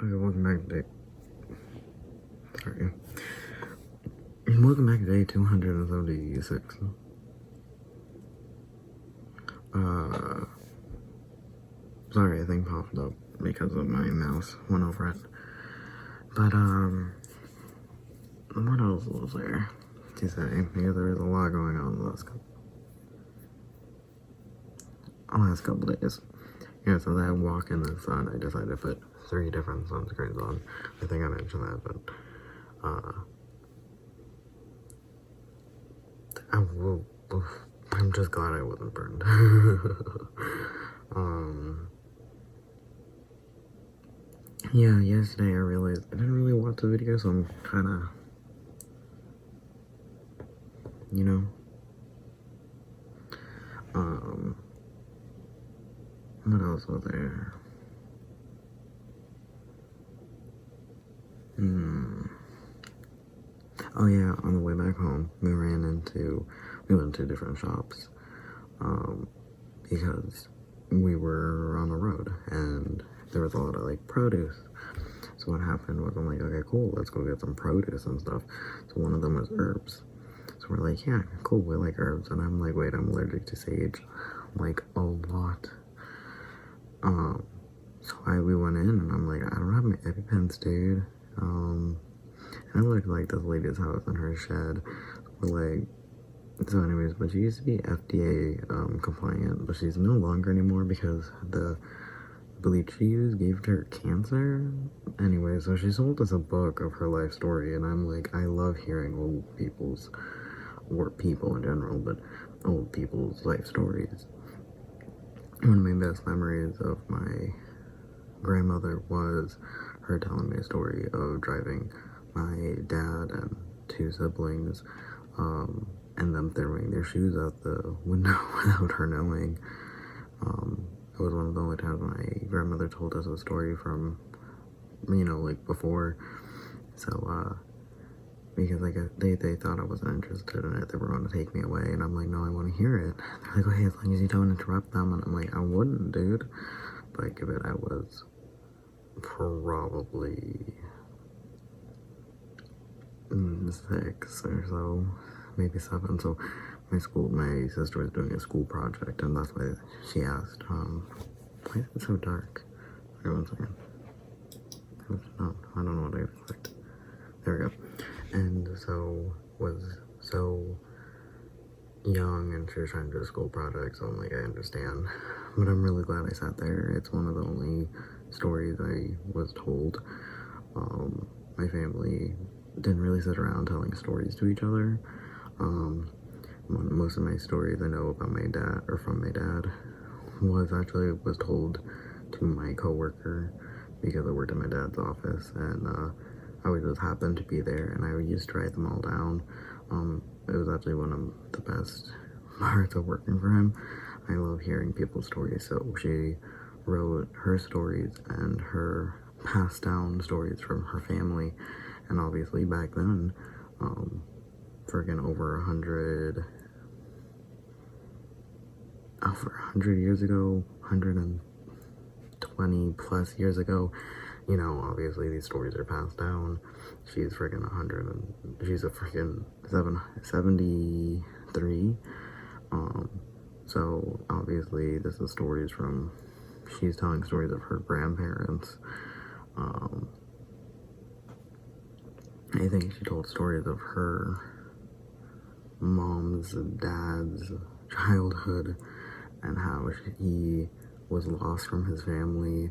Okay, welcome back to day. Sorry. Welcome back to day 276. Sorry, a thing popped up because of my mouse went over it. But, what else was there to say? Yeah, there is a lot going on the last couple days. Yeah, so that walk in the sun, I decided to put 3 different sunscreens on. I think I mentioned that, but, I'm just glad I wasn't burned. Yeah, yesterday I realized I didn't really watch the video, so I'm kinda, you know, what else was there? Oh yeah, on the way back home, we went to different shops, because we were on the road, and there was a lot of, like, produce. So what happened was, I'm like, okay, cool, let's go get some produce and stuff. So one of them was herbs. So we're like, yeah, cool, we like herbs. And I'm like, wait, I'm allergic to sage, like, a lot. So we went in, and I'm like, I don't have my EpiPens, dude. And I looked like this lady's house in her shed. Like, so anyways, but she used to be FDA compliant, but she's no longer anymore because the bleach she used gave her cancer. Anyway, so she sold us a book of her life story, and I'm like, I love hearing old people's, or people in general, but old people's life stories. One of my best memories of my grandmother was her telling me a story of driving my dad and 2 siblings, and them throwing their shoes out the window without her knowing. It was one of the only times my grandmother told us a story from, like, before. So, because, like, they thought I wasn't interested in it, they were going to take me away, and I'm like, no, I want to hear it. They're like, okay, as long as you don't interrupt them, and I'm like, I wouldn't, dude. But give it, I was probably 6 or so, maybe 7. So my sister was doing a school project, and that's why she asked, why is it so dark? Wait 1 second. No, I don't know what I expect. There we go. And so was so young, and she was trying to do a school project, so I'm like, I understand. But I'm really glad I sat there. It's one of the only stories I was told. My family didn't really sit around telling stories to each other. Most of my stories I know about my dad, or from my dad, was told to my coworker, because I worked in my dad's office, and I would just happen to be there, and I used to write them all down. It was actually one of the best parts of working for him. I love hearing people's stories. So she wrote her stories and her passed down stories from her family, and obviously back then, friggin' over 100 years ago, 120 plus years ago, obviously these stories are passed down. She's friggin' 100, and she's a friggin' 73. So obviously this is stories from, she's telling stories of her grandparents. I think she told stories of her mom's dad's childhood, and how he was lost from his family,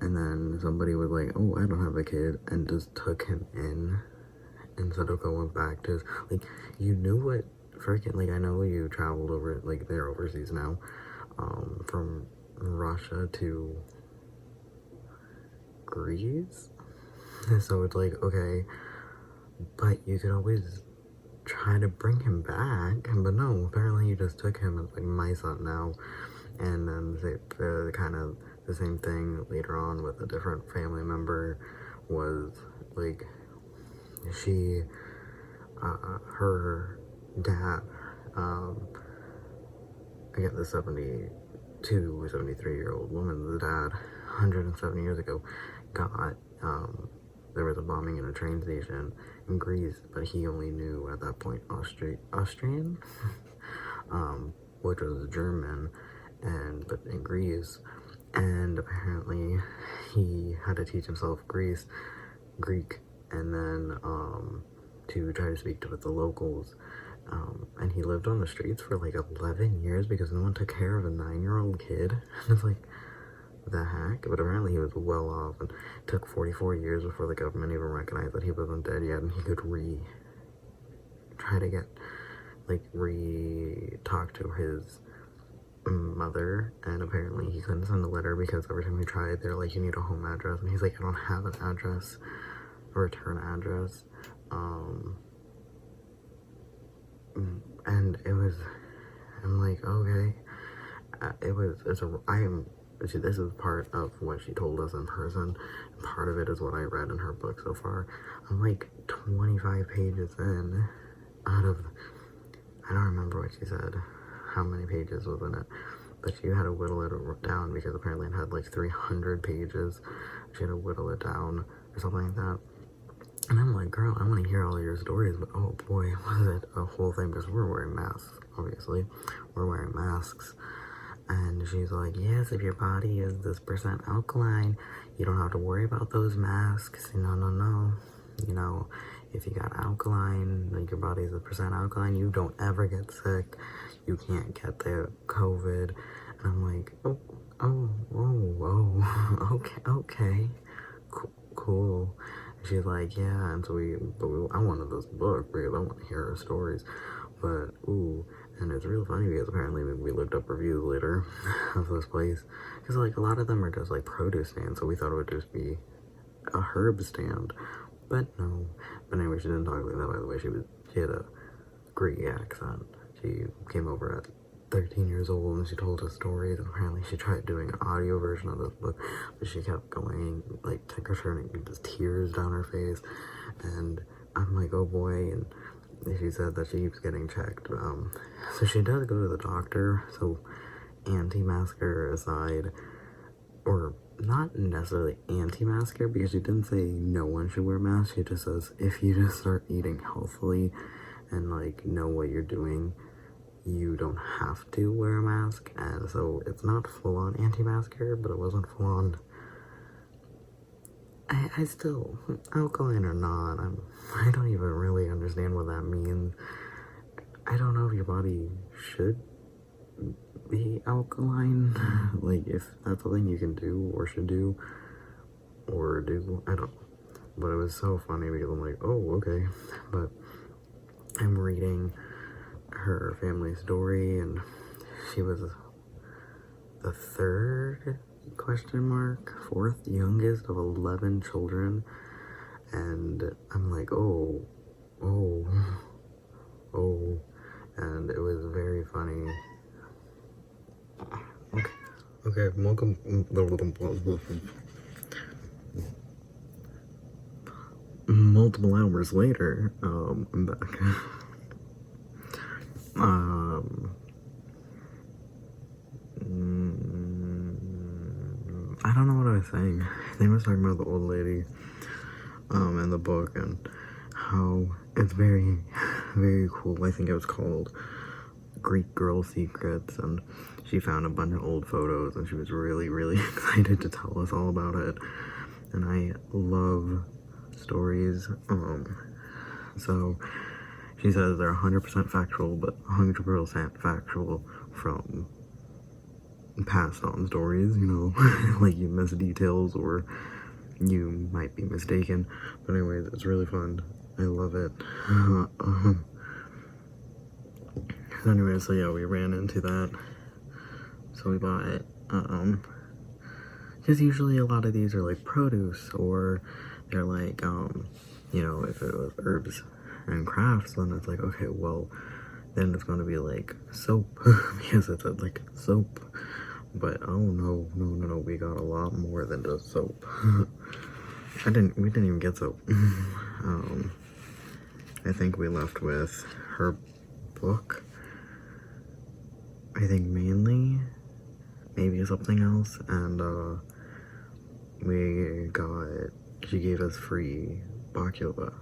and then somebody was like, oh, I don't have a kid, and just took him in instead of going back to his, like, you knew what freaking, like, I know you traveled over, like, they're overseas now, from Russia to Greece, so it's like, okay, but you could always try to bring him back, but no, apparently you just took him as, like, my son now. And then the kind of the same thing later on with a different family member was, like, her dad, I get the 73-year-old woman, the dad, 170 years ago, got there was a bombing in a train station in Greece, but he only knew at that point Austrian, which was German, but in Greece, and apparently he had to teach himself Greek, and then to try to speak with the locals. And he lived on the streets for like 11 years because no one took care of a 9-year-old kid. And it's like, the heck? But apparently he was well off, and it took 44 years before the government even recognized that he wasn't dead yet, and he could try to get, talk to his mother. And apparently he couldn't send a letter because every time he tried, they're like, you need a home address, and he's like, I don't have an address, a return address. And I'm like, okay. This is part of what she told us in person. Part of it is what I read in her book so far. I'm like 25 pages in I don't remember what she said, how many pages was in it, but she had to whittle it down because apparently it had like 300 pages. She had to whittle it down or something like that. And I'm like, girl, I want to hear all of your stories, but oh boy, was it a whole thing, because we're wearing masks, obviously. We're wearing masks. And she's like, yes, if your body is this percent alkaline, you don't have to worry about those masks. No. You know, if you got alkaline, like your body is a percent alkaline, you don't ever get sick. You can't get the COVID. And I'm like, okay, cool. And she's like, yeah, and so I wanted this book because I want to hear her stories. But, and it's real funny because apparently we looked up reviews later of this place. Because, like, a lot of them are just, like, produce stands, so we thought it would just be a herb stand. But no. But anyway, she didn't talk like that, by the way. She had a Greek accent. She came over at 13 years old and she told us stories, and apparently she tried doing an audio version of this book, but she kept going, like, turning just tears down her face. And I'm like, oh boy. And she said that she keeps getting checked. So she does go to the doctor. So anti-masker aside, or not necessarily anti-masker, because she didn't say no one should wear masks. She just says if you just start eating healthily and like know what you're doing, you don't have to wear a mask. And so it's not full-on anti-masker, but it wasn't full-on. I still, alkaline or not, I don't even really understand what that means. I don't know if your body should be alkaline, like if that's a thing you can do or should do, I don't know. But it was so funny because I'm like, oh, okay. But I'm reading her family story, and she was the fourth youngest of 11 children, and I'm like, oh, and it was very funny. Okay, welcome. Multiple hours later, I'm back. I don't know what I was saying. I think I was talking about the old lady, in the book, and how it's very, very cool. I think it was called Greek Girl Secrets, and she found a bunch of old photos, and she was really, really excited to tell us all about it. And I love stories. So she says they're 100% factual, but 100% factual from passed on stories, you know, like you miss details or you might be mistaken. But anyways, it's really fun. I love it. Anyway, so yeah, we ran into that. So we bought it. Because usually a lot of these are like produce, or they're like, you know, if it was herbs and crafts, then it's like, okay, well, then it's going to be like soap, because it's like soap. But oh no, we got a lot more than just soap. We didn't even get soap. I think we left with her book. I think mainly, maybe something else, and we got she gave us free baklava.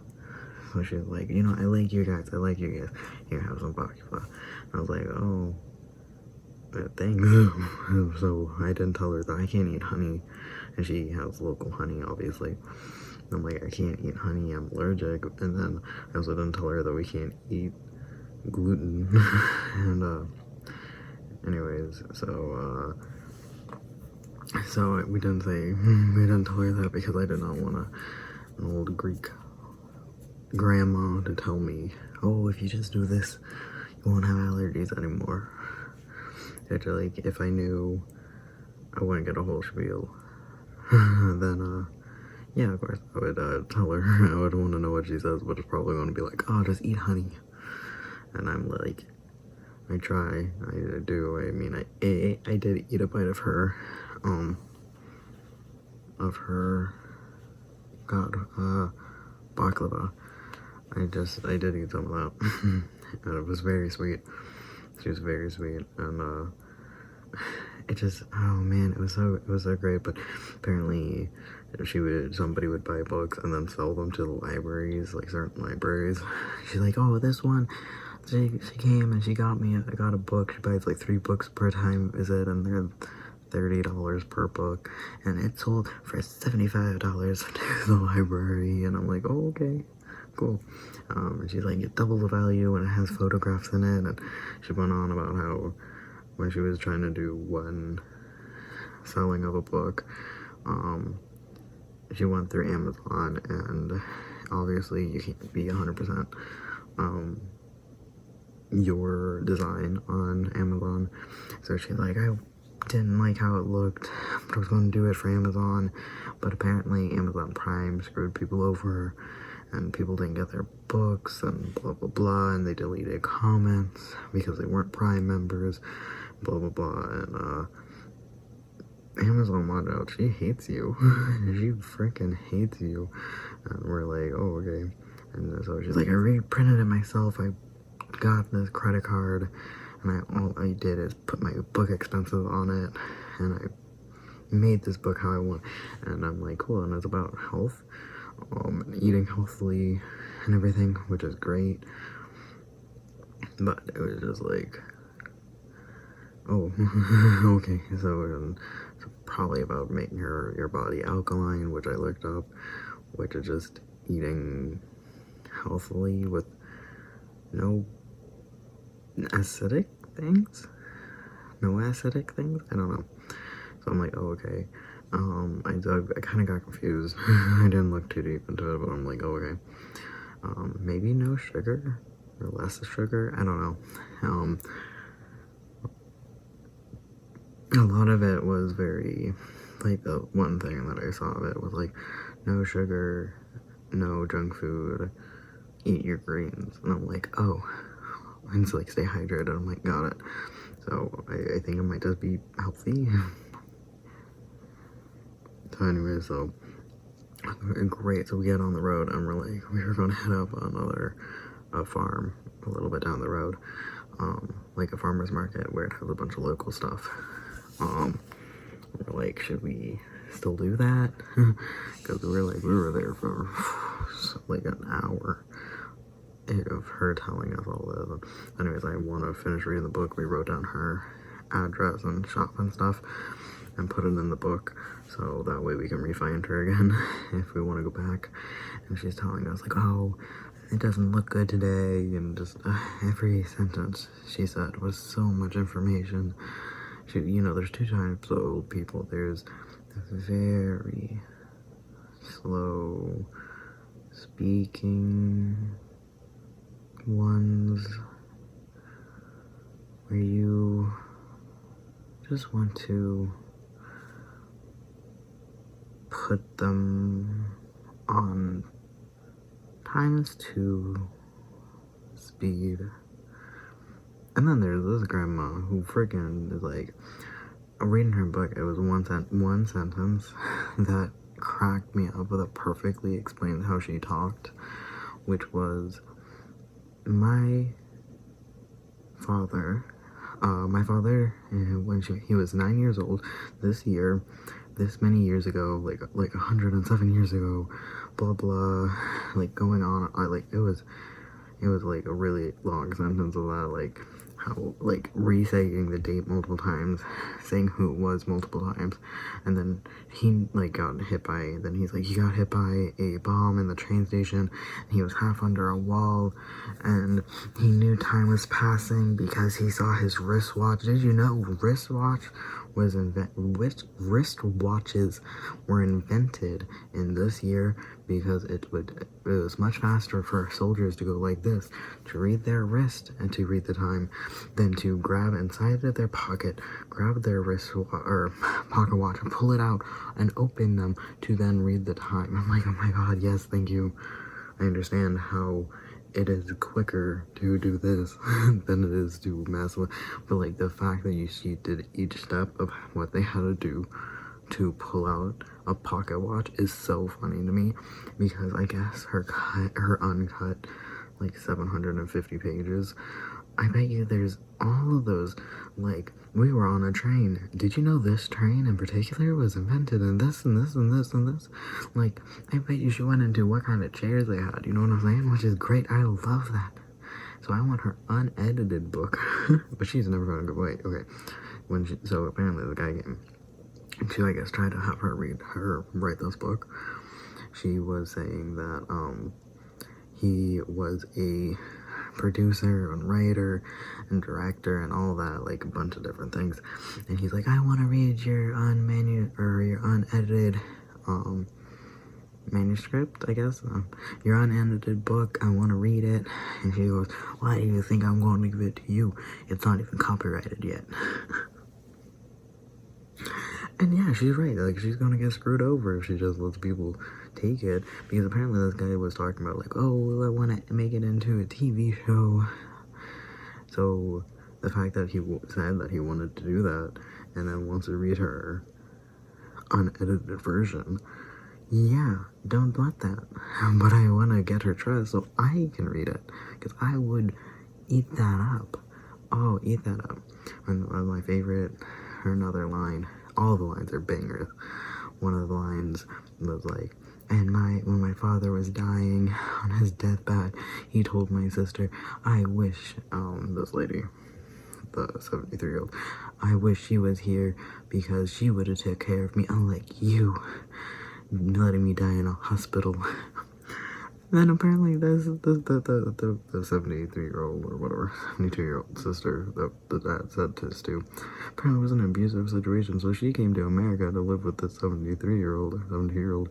So she was like, you know, I like you guys. Here, have some baklava. And I was like, oh, thanks. So I didn't tell her that I can't eat honey. And she has local honey, obviously. I'm like, I can't eat honey, I'm allergic. And then I also didn't tell her that we can't eat gluten. And anyways, so we didn't tell her that because I did not want an old Greek grandma to tell me, oh, if you just do this, you won't have allergies anymore. Actually, like, if I knew I wouldn't get a whole spiel, then yeah, of course, I would tell her. I would want to know what she says, but it's probably going to be like, oh, just eat honey. And I'm like, I try, I do. I mean, I did eat a bite of her baklava. I did eat some of that. And it was very sweet. She was very sweet, and oh man, it was so great. But apparently, somebody would buy books and then sell them to the libraries, like certain libraries. She's like, oh, this one, she came and I got a book. She buys like 3 books per time visit, and they're $30 per book, and it sold for $75 to the library. And I'm like, oh, okay, cool. And she's like, it doubles the value and it has photographs in it. And she went on about how when she was trying to do one selling of a book, she went through Amazon, and obviously you can't be 100% your design on Amazon. So she's like, I didn't like how it looked, but I was going to do it for Amazon, but apparently Amazon Prime screwed people over, and people didn't get their books, and blah blah blah, and they deleted comments because they weren't Prime members, blah blah blah. And Amazon wanted out, she hates you. She freaking hates you. And we're like, oh, okay. And so she's like, I reprinted it myself, I got this credit card, and all I did is put my book expenses on it, and I made this book how I want. And I'm like, cool. And it's about health, eating healthily and everything, which is great. But it was just like, oh, okay. So it's probably about making your body alkaline, which I looked up, which is just eating healthily with no acidic things. I don't know. So I'm like, oh, okay. I kind of got confused. I didn't look too deep into it, but I'm like, oh, okay. Maybe no sugar or less sugar. I don't know. A lot of it was very, like, the one thing that I saw of it was like, no sugar, no junk food, eat your greens. And I'm like, oh, and it's like, stay hydrated. I'm like, got it. So I think it might just be healthy. So anyway, so great. So we get on the road, and we were gonna head up another farm a little bit down the road, like a farmer's market where it has a bunch of local stuff. We're like, should we still do that? Because we were there for like an hour of her telling us all this. Anyways, I want to finish reading the book. We wrote down her address and shop and stuff and put it in the book, so that way we can re-find her again if we want to go back. And she's telling us like, oh, it doesn't look good today, and just every sentence she said was so much information. There's 2 types of old people. There's very slow speaking ones where you just want to put them on ×2 speed. And then there's this grandma who freaking is like, reading her book, it was one sentence that cracked me up, that perfectly explained how she talked, which was, my father My father, when he was 9 years old, this year, this many years ago, like 107 years ago, blah blah, like going on. It was like a really long sentence of that, like how like re-saying the date multiple times, saying who it was multiple times, and then he like got hit by. Then he's like he got hit by a bomb in the train station, and he was half under a wall, and he knew time was passing because he saw his wristwatch. Did you know wristwatches were invented in this year because it was much faster for soldiers to go like this, to read their wrist and to read the time, than to grab inside of their pocket, grab their or pocket watch and pull it out and open them to then read the time. I'm like, oh my god, yes, thank you. I understand how it is quicker to do this than it is to mess with, but like the fact that she did each step of what they had to do to pull out a pocket watch is so funny to me, because I guess her uncut, like 750 pages, I bet you there's all of those, like, we were on a train. Did you know this train in particular was invented in this and this and this and this? Like, I bet you she went into what kind of chairs they had, you know what I'm saying? Which is great. I love that. So I want her unedited book. But she's never gonna go, wait, okay. So apparently the guy came. She, I guess, tried to have her write this book. She was saying that, he was a producer and writer and director and all that, like a bunch of different things. And he's like, I want to read your your unedited manuscript, I guess, your unedited book. I want to read it. And she goes, why do you think I'm going to give it to you? It's not even copyrighted yet. And yeah, she's right. Like, she's gonna get screwed over if she just lets people take it. Because apparently this guy was talking about, like, oh, I want to make it into a TV show. So the fact that he said that he wanted to do that and then wants to read her unedited version, yeah, don't let that. But I want to get her trust so I can read it. Because I would eat that up. Oh, eat that up. And my favorite, another line. All the lines are bangers. One of the lines was like, and when my father was dying on his deathbed, he told my sister, I wish, this lady, the 73-year-old, I wish she was here because she would have took care of me, unlike you, letting me die in a hospital. Then apparently the 73-year-old or whatever, 72-year-old sister that the dad said this to, apparently was in an abusive situation, so she came to America to live with the 73-year-old or 70-year-old,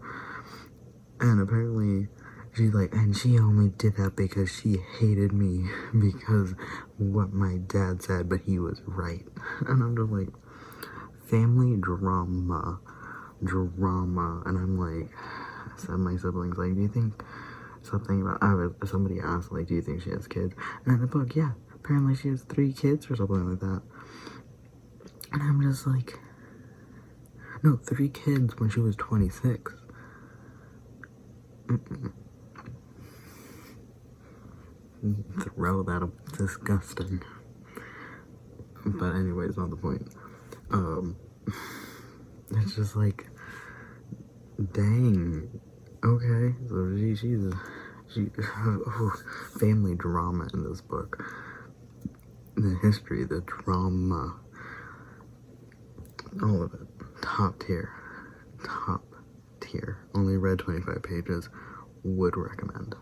and apparently she's like, and she only did that because she hated me because what my dad said, but he was right. And I'm just like, family drama, and I'm like, I said my siblings, like, do you think something about, somebody asked, like, do you think she has kids? And in the book, yeah, apparently she has 3 kids or something like that. And I'm just like, no, 3 kids when she was 26. Throw that up, disgusting. But anyways, not the point. It's just like, dang. Okay, so family drama in this book. The history, the drama, all of it. Top tier. Only read 25 pages. Would recommend.